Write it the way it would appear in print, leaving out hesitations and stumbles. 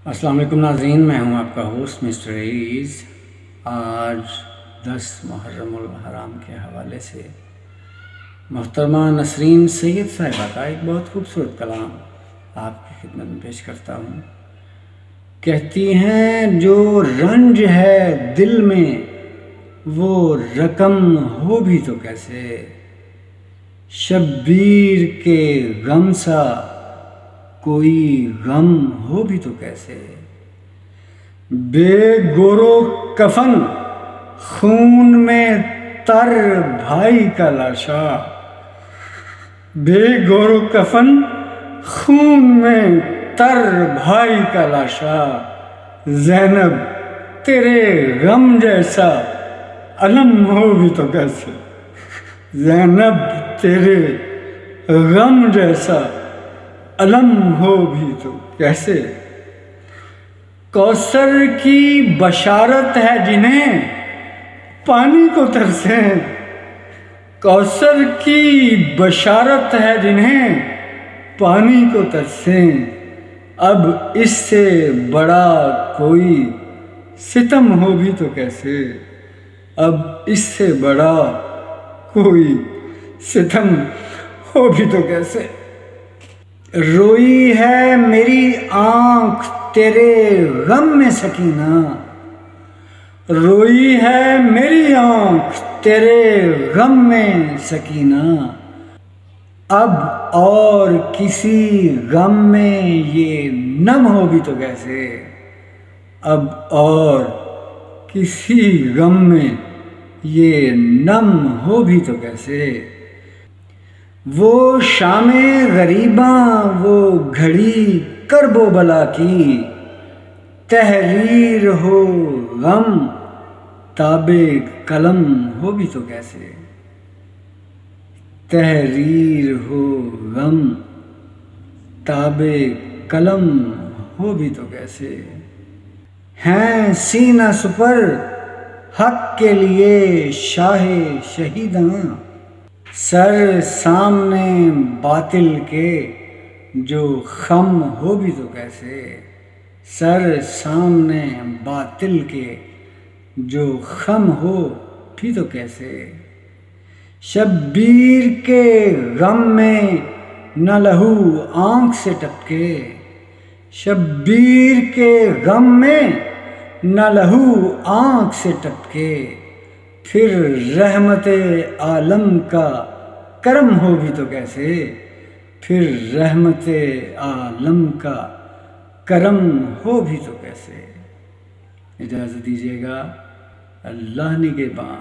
السلام علیکم ناظرین، میں ہوں آپ کا ہوسٹ مسٹر عیز۔ آج 10 محرم الحرام کے حوالے سے محترمہ نسرین سید صاحبہ کا ایک بہت خوبصورت کلام آپ کی خدمت میں پیش کرتا ہوں۔ کہتی ہیں جو رنج ہے دل میں وہ رقم ہو بھی تو کیسے، شبیر کے غم سا کوئی غم ہو بھی تو کیسے، بے گورو کفن خون میں تر بھائی کا لاشا، بے گورو کفن خون میں تر بھائی کا لاشا، زینب تیرے غم جیسا علم ہو بھی تو کیسے، زینب تیرے غم جیسا علم ہو بھی تو کیسے، کوثر کی بشارت ہے جنہیں پانی کو ترسیں، کوثر کی بشارت ہے جنہیں پانی کو ترسیں، اب اس سے بڑا کوئی ستم ہو بھی تو کیسے، اب اس سے بڑا کوئی ستم ہو بھی تو کیسے، روئی ہے میری آنکھ تیرے غم میں سکینہ، روئی ہے میری آنکھ تیرے غم میں سکینہ، اب اور کسی غم میں یہ نم ہو بھی تو کیسے، اب اور کسی غم میں یہ نم ہو بھی تو کیسے، وہ شام غریباں وہ گھڑی کرب و بلا کی، تحریر ہو غم تاب قلم ہو بھی تو کیسے، تحریر ہو غم تاب قلم ہو بھی تو کیسے، ہیں سینہ سپر حق کے لیے شاہ شہیداں، سر سامنے باطل کے جو خم ہو بھی تو کیسے، سر سامنے باطل کے جو خم ہو بھی تو کیسے، شبیر کے غم میں نہ لہو آنکھ سے ٹپکے، شبیر کے غم میں نہ لہو آنکھ سے ٹپکے، پھر رحمت عالم کا کرم ہو بھی تو کیسے، پھر رحمت عالم کا کرم ہو بھی تو کیسے۔ اجازت دیجیے گا، اللہ نگہباں۔